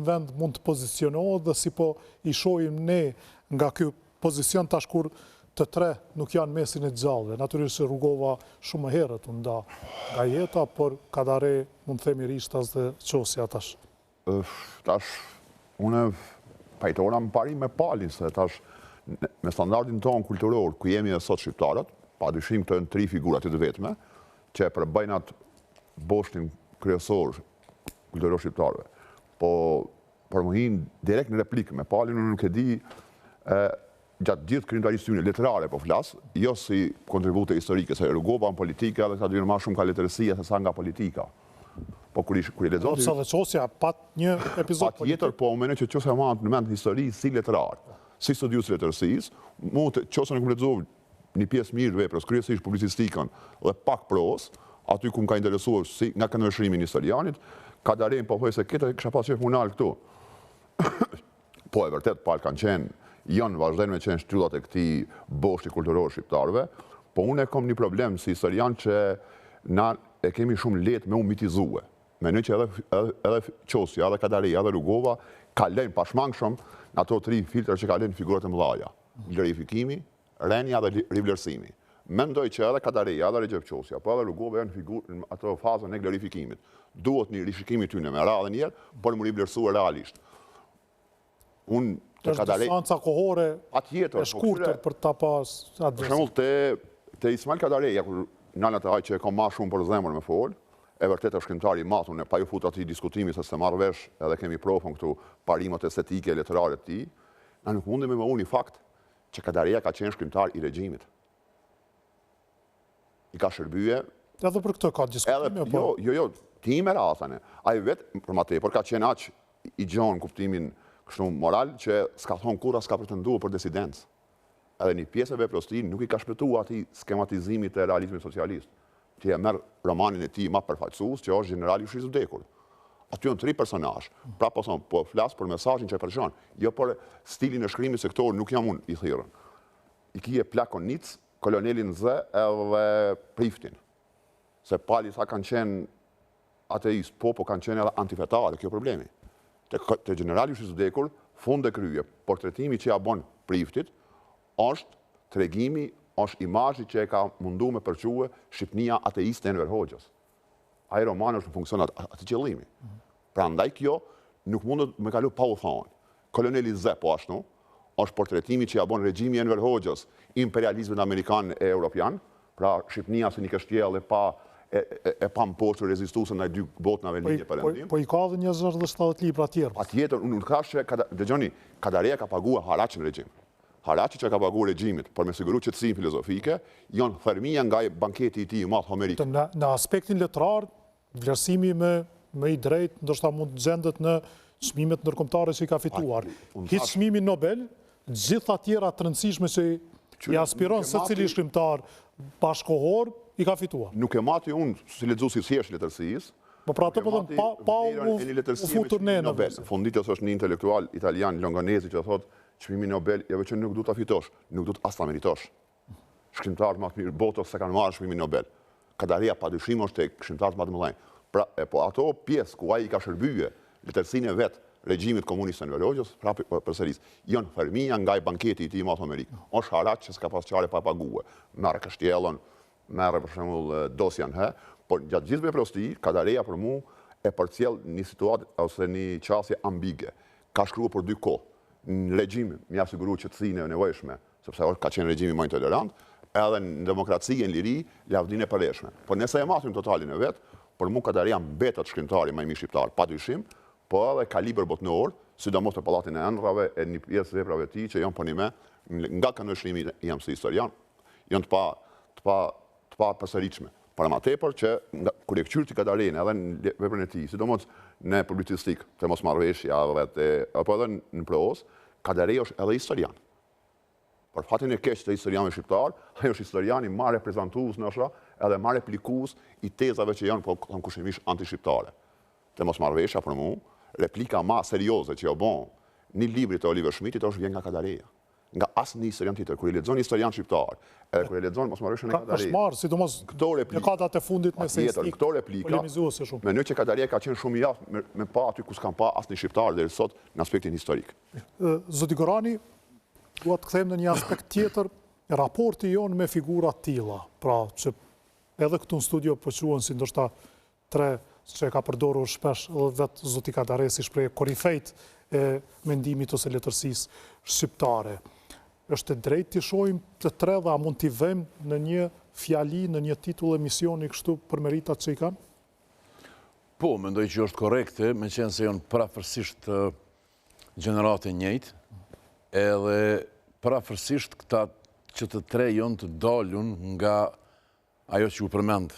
vend mund të pozicionohet dhe si po i shohim ne nga ky pozicion tash kur të tre nuk janë mesin e gjallëve. Natyrisht Rugova shumë më herët u nda nga jeta, por Kadare mund të themi Rishtas dhe Qosja tash. Tash, une pajtora më pari me Palin, se tash me standardin tonë kulturor, ku jemi e sot shqiptarët, pa dyshim këto janë 3 figurat të vetme, që përbëjnë atë boshtin kryesor kulturor shqiptarëve. Po, për më hinë direkt në replikë me Palin, unë nuk e di gjatë gjithë krimtarisë tyne letrare po flas, jo si kontribute historike, se Rugova në politika dhe sa dynë ma shumë ka letërësia se sa nga politika. Po kur i lexon Sa dhe Qosja pat një epizod politik. Patjetër, po mene që Qosja ma në mend histori si letrar, si studius letërësisë, Qosja në këmë lexuar një pjesë mirë veprës, kryesisht publicistikën dhe pak pros, aty ku më ka interesuar si nga këndvështrimi i historianit, Kadare po thoj se këtë kisha pas qef munal këtu. Po e vërtet palë kanë qenë, janë vazhdojnë me qenë shtyllat e këtij boshti kulturor shqiptarëve, po unë e kam një problem si historian që na e kemi shumë lehtë me u mitizue. Mendoj që edhe Qosja, edhe Kadareja, edhe Rugova kalojnë pashmangshëm në ato 3 filtra që kalojnë figurat e mëdha. Glorifikimi, rënia dhe rivlerësimi. Mendoj që edhe Kadareja, edhe Recep Qosja, po edhe Rugova janë figurë në ato fazën e glorifikimit. Duhet një rishikimi tyne me radhë njerë, por më rivlerësuar realisht. Unë është distanca kohore e shkurtër për ta pas atë. Për shembull te Ismail Kadareja, kur nana të që e ka ma shumë për zemër me fol, e vërtet është shkrimtar i madh, unë pa ju fut atij diskutimi se s'e marr vesh, edhe kemi provën këtu parimet estetike letrare të tij, na nuk mundemi me unë fakt që Kadareja ka qenë shkrimtar i regjimit. I ka shërbye. Edhe për këtë ka diskutime apo? Jo, ti me radhane. Ai vetë për më tepër ka qenë aq i gjon kuptimin kështu moral që s'ka thonë kurrë s'ka pretenduar për disidencë. Edhe një pjesë e veprës tij nuk i ka shpëtuar atij skematizimit të realizmit socialist. Ti e merr romanin e tij më përfaqësues që është Generali i Shqipërisë vdekur. Aty janë 3 personazh. Pra po thon, po flas për mesazhin që e përshon, jo për stilin e shkrimit se këto nuk jam unë i thirrën. I kije Plakonic, kolonelin Z edhe Priftin. Se pali sa kanë qenë ateist, po kanë qenë edhe antifetarë, kjo problemi. Te Generali i Shqipërisë vdekur, fund e krye, portretimi që ja bën Priftit është tregimi, është imazhi që e ka mundu me përquë Shqipnia ateiste e Enver Hoxhës. Ai roman është në funksion atë qëllimi. Prandaj kjo nuk mundet me kalu pa u thonë. Koloneli Z po ashtu, është portretimi që ja bën regjimi i Enver Hoxhës imperializmit amerikan e europian, pra Shqipnia si një kështjellë e pa mposhtur rezistuese ndaj 2 botnave linje perëndim. Po i ka edhe 170 libra tjerë. Patjetër, unë thash që dëgjoni, Kadareja ka paguar haraç në regjim. Haraçi që ka paguar regjimit për me siguru qetësinë filozofike, janë thërmia nga banketi i tij i madh homerik. Në aspektin letrar, vlerësimi me i drejt, ndoshta mund të gjendet në çmimet ndërkombëtare që i ka fituar. Hiç çmimin Nobel, gjitha tjera të rëndësishme që i aspiron secili shkrimtar bashkohor i ka fituar. Nuk e mati unë si lexuesi thjesht letërsisë. Po pra ato po thon pa u futur ne në Nobel. Fonditos është një intelektual italian Longanesi që thotë çmimi Nobel, jo që nuk du ta fitosh, nuk du të as ta meritosh. Shkrimtarët më të mirë botës se kanë marrë çmimin Nobel. Kadareja padyshim është tek shkrimtarët më të mëdhenj. Pra, po ato pjesë ku ai ka shërbyer letërsinë e vet regjimit komunist Enver Hoxhës, prapë përsëris, janë thërmia nga i banketi i tij madh Amerik. Është haraç që s'ka pas çare pa paguar. Merr kështjellën, merr për shembull dosjen por gjatë gjithë veprës tij, Kadareja për mua e përcjell një situatë ose një qasje ambige. Ka shkruar për 2 kohë. Në regjim më siguroi qetësinë e nevojshme, sepse ka qenë regjimi më intolerant, edhe në demokraci e në liri, lavdinë e përreshme. Por nëse e masim totalin e vet, për mua Kadareja mbetet shkrimtari më i mirë shqiptar, padyshim, po edhe kalibër botëror, sidomos në pallatin e ëndrrave e një pjesë veprave të tij që janë punime nga këndvështrimi jam si historian, janë të pa përsëritshme. Para më tepër që kur e kqyrti Kadarejën edhe në veprën e tij, sidomos në publicistik, të mosmarrveshja apo edhe në prozë, Kadareja është edhe historian. Për fatin e keq të historianëve shqiptar, ai është historian i më reprezentues ndoshta edhe më replikues i tezave që janë kushimisht antishqiptare. Të mosmarrveshja për mua, replika më serioze që jo bën një libri të Oliver Schmidtit është vjen nga Kadareja. nga asë një historian tjetër. Kur I lexon historian shqiptar, edhe kur I lexon mosmarrëshën e Ka Kadarisë. këshmarë, sidomos dekadat e fundit me sejstik, këto replika, polemizuese shumë. me një që Kadaria ka qenë shumë I aftë me pa aty ku s'kam pa asë një shqiptar deri sot në aspektin historik. Zoti Gorani, dua të kthejmë në një aspekt tjetër, raporti jonë me figura tilla, pra që edhe këtu në studio po quhen si ndoshta tre që ka përdorur shpesh edhe vetë zoti Kadaresi shpreh korifejt e mendimit ose letërsisë shqiptare. Është e drejtë të shohim të tre dhe a mund t'i vëmë në një fjali, në një titull emisioni kështu për meritat që I kanë? Po, mendoj që është korekte, me qenë se janë prafërsisht gjenerate njëjtë, edhe prafërsisht këta që të tre janë të dalun nga ajo që u përmend